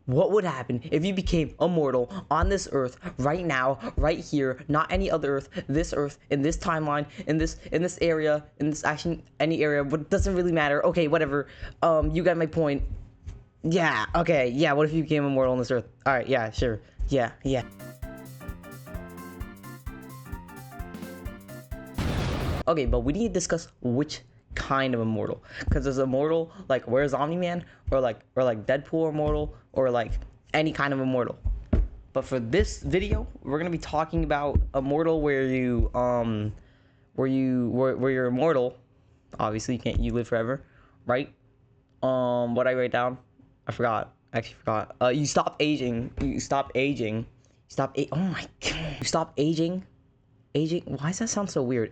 what would happen if you became immortal on this earth right now, right here, not any other earth, this earth, in this timeline, in this area, in this actually any area, but doesn't really matter. Okay, whatever. You got my point. Yeah, okay, yeah, what if you became immortal on this earth? Alright, yeah, sure. Yeah. Okay, but we need to discuss which kind of immortal, because there's immortal like where's Omni-Man, or like Deadpool immortal, or like any kind of immortal. But for this video, we're gonna be talking about immortal where you're immortal. Obviously, you live forever, right? What I write down, I forgot. Actually forgot. You stop aging. Oh my god. You stop aging. Why does that sound so weird?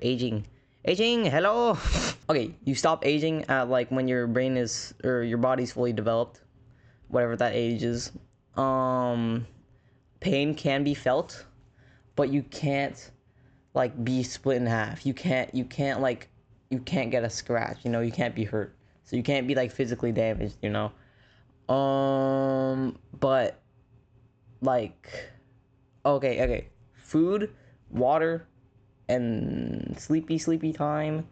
Aging, hello. Okay, you stop aging at like when your brain is, or your body's fully developed, whatever that age is. Pain can be felt, but you can't like be split in half. You can't get a scratch, you know, you can't be hurt. So you can't be like physically damaged, you know. But like, okay. Food, water, and sleepy time.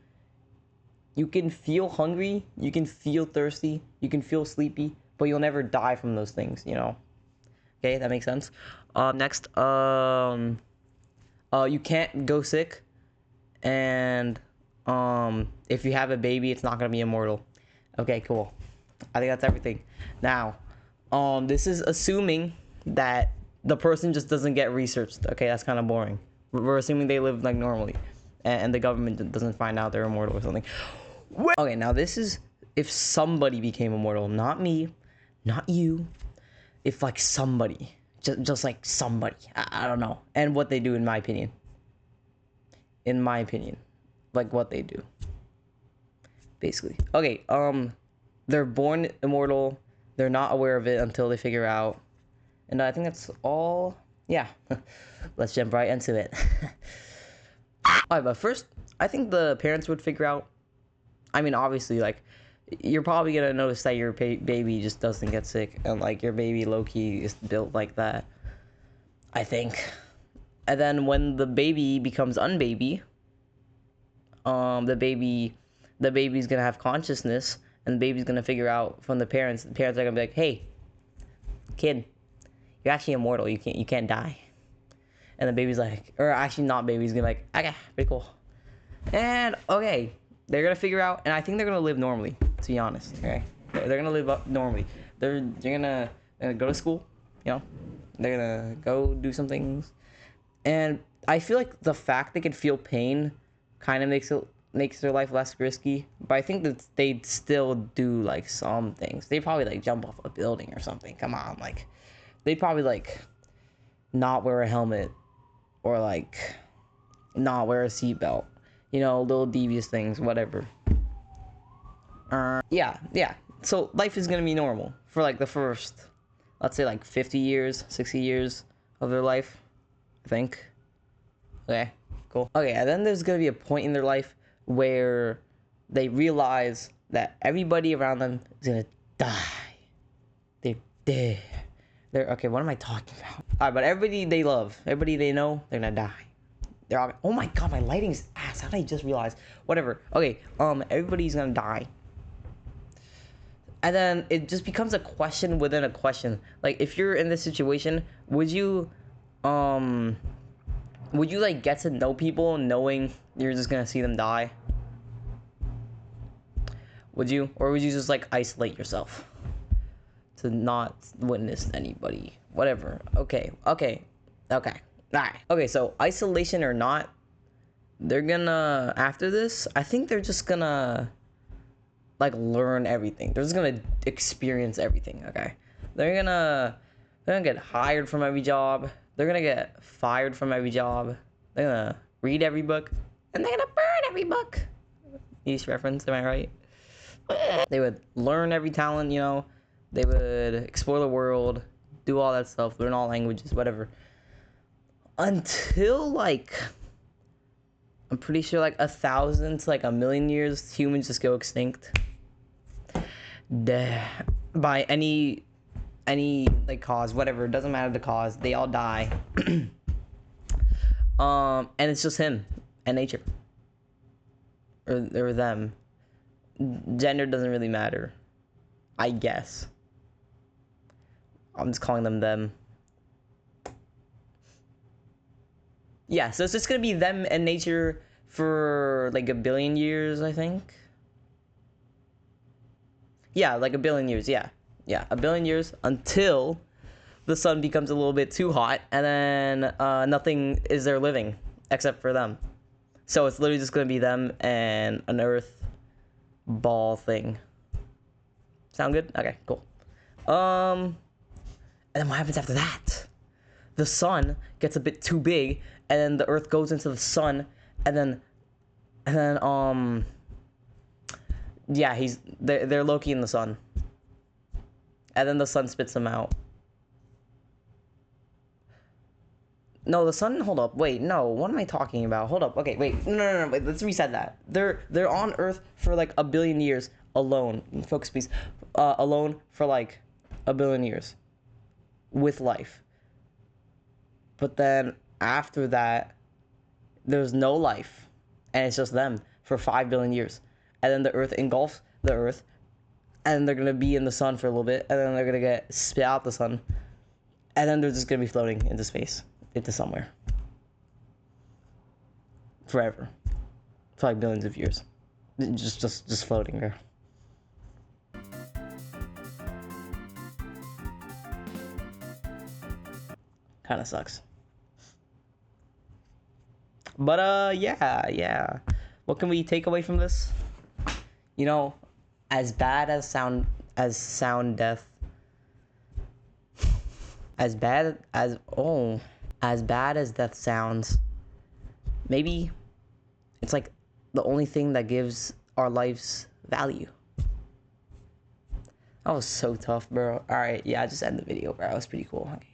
You can feel hungry, you can feel thirsty, you can feel sleepy, but you'll never die from those things, you know. Okay, that makes sense. Next, you can't go sick, and if you have a baby, it's not gonna be immortal. Okay, cool. I think that's everything. Now, this is assuming that the person just doesn't get researched. Okay, that's kind of boring. We're assuming they live like normally, and the government doesn't find out they're immortal or something. Okay, now this is if somebody became immortal, not me, not you. If like somebody, just like somebody, I don't know, and what they do, in my opinion, like what they do, basically. Okay, they're born immortal. They're not aware of it until they figure out, and I think that's all. Yeah, let's jump right into it. Alright, but first, I think the parents would figure out. I mean, obviously, like, you're probably gonna notice that your baby just doesn't get sick, and like your baby low-key is built like that, I think. And then when the baby becomes unbaby, the baby's gonna have consciousness, and the baby's gonna figure out from the parents. The parents are gonna be like, "Hey, kid, you're actually immortal. You can't die." And the baby's like, or actually not baby, he's gonna be like, "Okay, pretty cool." And okay, they're gonna figure out, and I think they're gonna live normally, to be honest. Okay, they're gonna live up normally. They're gonna go to school, you know. They're gonna go do some things, and I feel like the fact they can feel pain kind of makes their life less risky. But I think that they'd still do like some things. They probably like jump off a building or something. Come on, like they'd probably like not wear a helmet, or like not wear a seatbelt. You know, little devious things, whatever. Yeah. So life is gonna be normal for like the first, let's say like 50 years, 60 years of their life, I think. Okay, cool. Okay, and then there's gonna be a point in their life where they realize that everybody around them is gonna die. They're okay. What am I talking about? Alright, but everybody they love, everybody they know, they're gonna die. They're all, oh my god, my lighting's ass. How did I just realize? Whatever. Okay, everybody's gonna die. And then it just becomes a question within a question. Like, if you're in this situation, would you like get to know people knowing you're just gonna see them die? Would you? Or would you just like isolate yourself to not witness anybody? Whatever. Okay. Alright. Okay, so isolation or not, they're gonna, after this, I think they're just gonna like learn everything. They're just gonna experience everything, okay? They're gonna get hired from every job. They're gonna get fired from every job. They're gonna read every book, and they're gonna burn every book. East reference, am I right? They would learn every talent, you know. They would explore the world, do all that stuff, learn all languages, whatever. Until like, I'm pretty sure like 1,000 to like 1,000,000 years, humans just go extinct. By any any like cause, whatever, it doesn't matter the cause, they all die. And it's just him and nature, or them. Gender doesn't really matter, I guess. I'm just calling them. Yeah, so it's just gonna be them and nature for like a billion years, I think. Yeah, like a billion years, yeah. Yeah, a billion years until the sun becomes a little bit too hot, and then nothing is there living except for them. So it's literally just gonna be them and an earth ball thing. Sound good? Okay, cool. And then what happens after that? The sun gets a bit too big, and then the earth goes into the sun, and then yeah, they're Loki in the sun. And then the sun spits them out. No, the sun. Hold up. Wait. No. What am I talking about? Hold up. Okay. Wait. No. Wait. Let's reset that. They're on Earth for like a billion years alone. Focus, please. Alone for like a billion years, with life. But then after that, there's no life, and it's just them for 5 billion years, and then the Earth engulfs the Earth, and they're gonna be in the sun for a little bit, and then they're gonna get spit out the sun, and then they're just gonna be floating into space, into somewhere, forever, for like billions of years, just floating there. Kind of sucks. But yeah. What can we take away from this? You know, as bad as sound death, as bad as death sounds, maybe it's like the only thing that gives our lives value. That was so tough, bro. All right, yeah, just end the video, bro. That was pretty cool. Okay.